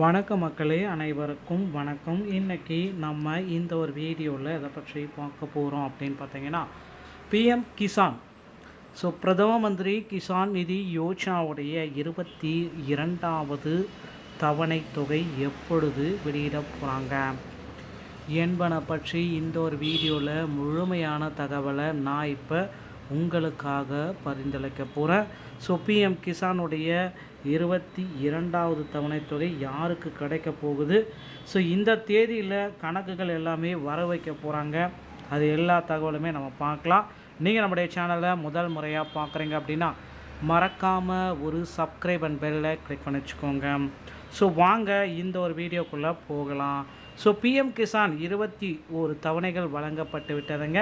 வணக்க மக்களே, அனைவருக்கும் வணக்கம். இன்றைக்கி நம்ம இந்த ஒரு வீடியோவில் எதை பற்றி பார்க்க போகிறோம் அப்படின்னு பார்த்தீங்கன்னா, பிஎம் கிசான். பிரதம மந்திரி கிசான் நிதி யோஜனாவுடைய 22வது தவணை தொகை எப்பொழுது வெளியிட போகிறாங்க என்பன பற்றி இந்த ஒரு வீடியோவில் முழுமையான தகவலை நான் இப்போ உங்களுக்காக பரிந்துரைக்க போகிறேன். பிஎம் கிசானுடைய 22வது தவணை தொகை யாருக்கு கிடைக்க போகுது, இந்த தேதியில் கணக்குகள் எல்லாமே வர வைக்க போகிறாங்க. அது எல்லா தகவலுமே நம்ம பார்க்கலாம். நீங்கள் நம்முடைய சேனலை முதல் முறையாக பார்க்குறீங்க அப்படின்னா மறக்காமல் ஒரு சப்ஸ்கிரைப் அண்ட் பெல்லை கிளிக் பண்ணி வச்சுக்கோங்க. வாங்க இந்த ஒரு வீடியோக்குள்ளே போகலாம். பிஎம் கிசான் 21 தவணைகள் வழங்கப்பட்டு விட்டதுங்க.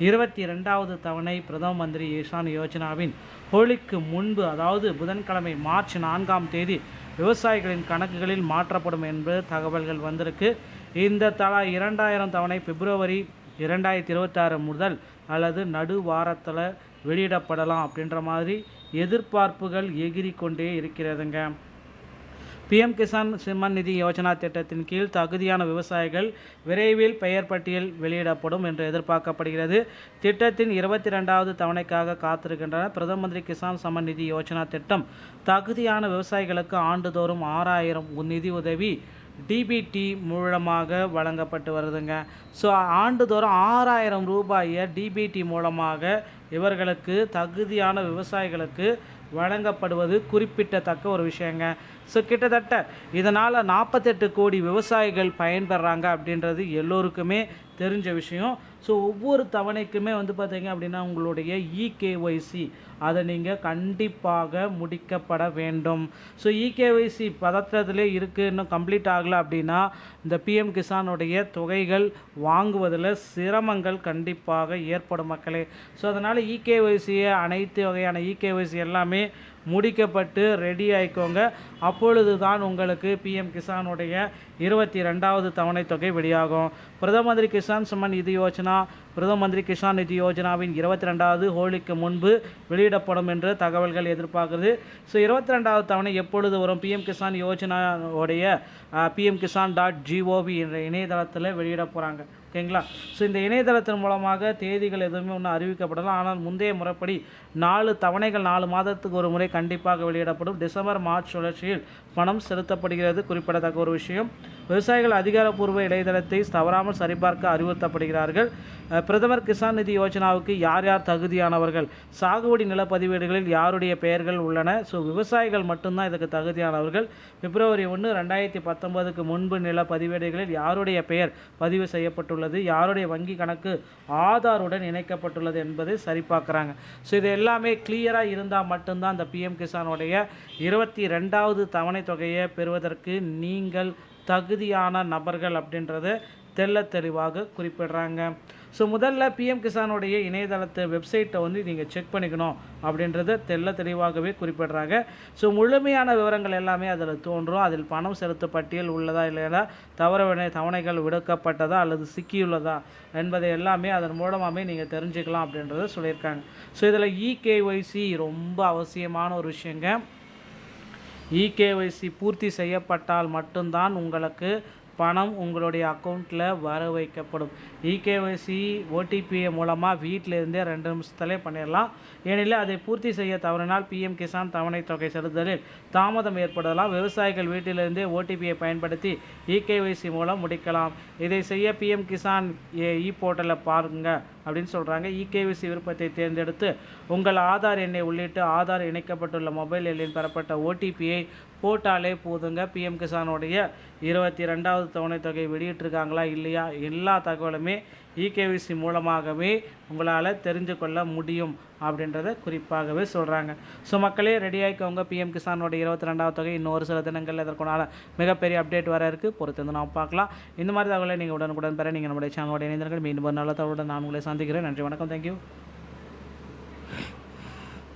22வது தவணை பிரதம மந்திரி கிசான் யோஜனாவின் ஹோலிக்கு முன்பு, அதாவது புதன்கிழமை மார்ச் 4ஆம் தேதி விவசாயிகளின் கணக்குகளில் மாற்றப்படும் என்று தகவல்கள் வந்திருக்கு. இந்த தலா 2000 தவணை பிப்ரவரி 2026 முதல் அல்லது நடு வாரத்தில் வெளியிடப்படலாம் அப்படின்ற மாதிரி எதிர்பார்ப்புகள் எகிரி கொண்டே இருக்கிறதுங்க. பிஎம் கிசான் சிம்மன் நிதி யோஜனா திட்டத்தின் கீழ் தகுதியான விவசாயிகள் விரைவில் பெயர் பட்டியல் வெளியிடப்படும் என்று எதிர்பார்க்கப்படுகிறது. திட்டத்தின் 22வது தவணைக்காக காத்திருக்கின்றன. பிரதம மந்திரி கிசான் சம்மன் நிதி யோஜனா திட்டம் தகுதியான விவசாயிகளுக்கு ஆண்டுதோறும் 6000 நிதி உதவி டிபிடி மூலமாக வழங்கப்பட்டு வருதுங்க. ஆண்டுதோறும் 6000 ரூபாயை டிபிடி மூலமாக இவர்களுக்கு தகுதியான விவசாயிகளுக்கு வழங்கப்படுவது குறிப்பிடத்தக்க ஒரு விஷயங்க. கிட்டத்தட்ட இதனால் 48 கோடி விவசாயிகள் பயன்பெறாங்க அப்படின்றது எல்லோருக்குமே தெரிஞ்ச விஷயம். ஒவ்வொரு தவணைக்குமே பார்த்திங்க அப்படின்னா உங்களுடைய இகேஒய்சி அதை நீங்கள் கண்டிப்பாக முடிக்கப்பட வேண்டும். இகேஒய்சி பதற்றத்திலே இருக்குது, இன்னும் கம்ப்ளீட் ஆகலை அப்படின்னா இந்த பிஎம் கிசானுடைய தொகைகள் வாங்குவதில் சிரமங்கள் கண்டிப்பாக ஏற்படும் மக்களே. அதனால் இகேஒய்சியை அனைத்து வகையான இகேஒய்சி எல்லாமே முடிக்கப்பட்டு ரெடி ஆகிக்கோங்க. அப்பொழுது தான் உங்களுக்கு பிஎம் கிசானுடைய 22வது தவணை தொகை வெளியாகும். பிரதம மந்திரி கிசான் சம்மன் நிதி யோஜனா பிரதம மந்திரி கிசான் நிதி யோஜனாவின் 22வது ஹோலிக்கு முன்பு வெளியிடப்படும் என்று தகவல்கள் எதிர்பார்க்குது. 22வது தவணை எப்பொழுது வரும்? பிஎம் கிசான் யோஜனாவுடைய pmkisan.gov என்ற இணையதளத்தில் வெளியிட போகிறாங்க. ஓகேங்களா? இந்த இணையதளத்தின் மூலமாக தேதிகள் எதுவுமே ஒன்றும் அறிவிக்கப்படலாம். ஆனால் முந்தைய முறைப்படி 4 தவணைகள் 4 மாதத்துக்கு ஒரு முறை கண்டிப்பாக வெளியிடப்படும். டிசம்பர் மார்ச் சுழற்சியில் பணம் செலுத்தப்படுகிறது. குறிப்பிடத்தக்க ஒரு விஷயம், விவசாயிகள் அதிகாரப்பூர்வ இணையதளத்தை தவறாமல் சரிபார்க்க அறிவுறுத்தப்படுகிறார்கள். பிரதமர் கிசான் நிதி யோஜனாவுக்கு யார் யார் தகுதியானவர்கள்? சாகுபடி நில பதிவேடுகளில் யாருடைய பெயர்கள் உள்ளன? விவசாயிகள் மட்டும்தான் இதுக்கு தகுதியானவர்கள். பிப்ரவரி 1, 2019க்கு முன்பு நில பதிவேடுகளில் யாருடைய பெயர் பதிவு செய்யப்பட்டுள்ளது, யாருடைய வங்கி கணக்கு ஆதாருடன் இணைக்கப்பட்டுள்ளது என்பதை சரிபார்க்குறாங்க. இது எல்லாமே கிளியராக இருந்தால் மட்டும்தான் அந்த பிஎம் கிசானுடைய 22வது தவணை தொகையை பெறுவதற்கு நீங்கள் தகுதியான நபர்கள் அப்படின்றத தெளிவாக குறிப்பிடுறாங்க. முதல்ல பிஎம் கிசானுடைய இணையதளத்தை வெப்சைட்டை நீங்கள் செக் பண்ணிக்கணும் அப்படின்றத தெளிவாகவே குறிப்பிடுறாங்க. முழுமையான விவரங்கள் எல்லாமே அதில் தோன்றும். அதில் பணம் செலுத்த பட்டியல் உள்ளதா இல்லையா, தவணைகள் விடுக்கப்பட்டதா அல்லது சிக்கியுள்ளதா என்பதை எல்லாமே அதன் மூலமாகவே நீங்கள் தெரிஞ்சுக்கலாம் அப்படின்றத சொல்லியிருக்காங்க. இதில் இகேஒய்சி ரொம்ப அவசியமான ஒரு விஷயங்க. இகேஒய்சி பூர்த்தி செய்யப்பட்டால் மட்டும்தான் உங்களுக்கு பணம் உங்களுடைய அக்கௌண்ட்டில் வர வைக்கப்படும். இகேஒய்சி ஓடிபிஐ மூலமாக வீட்டிலேருந்தே 2 நிமிஷத்துலேயே பண்ணிடலாம். ஏனெனில் அதை பூர்த்தி செய்ய தவறினால் பிஎம் கிசான் தவணை தொகை செலுத்துதலில் தாமதம் ஏற்படலாம். விவசாயிகள் வீட்டிலிருந்தே ஓடிபியை பயன்படுத்தி இகேஒய்சி மூலம் முடிக்கலாம். இதை செய்ய பிஎம் கிசான் இ போர்ட்டலை பாருங்க அப்படின்னு சொல்கிறாங்க. இகேஒய்சி விருப்பத்தை தேர்ந்தெடுத்து உங்கள் ஆதார் எண்ணை உள்ளிட்டு ஆதார் இணைக்கப்பட்டுள்ள மொபைல் எண்ணில் பெறப்பட்ட ஓடிபியை போட்டாலே போதுங்க. பிஎம் கிசானுடைய 22வது தவணை தொகை வெளியிட்டிருக்காங்களா இல்லையா எல்லா தகவலுமே இகேஒய்சி மூலமாகவே உங்களால் தெரிஞ்சு கொள்ள முடியும் அப்படின்றத குறிப்பாகவே சொல்கிறாங்க. மக்களே ரெடி ஆகிக்கோங்க. பிஎம் கிசானோட 22வது தொகை இன்னும் ஒரு சில தினங்கள் இதற்குனால மிகப்பெரிய அப்டேட் வர இருக்குது. பொறுத்து நாம் பார்க்கலாம். இந்த மாதிரி தகவலை நீங்கள் உடனுக்குடன் பெற நீங்கள் நம்முடைய சேனலோட இணைந்தீர்கள். மீண்டும் ஒரு நல்ல தகவலுடன் நான் உங்களை சந்திக்கிறேன். நன்றி, வணக்கம், தேங்க்யூ.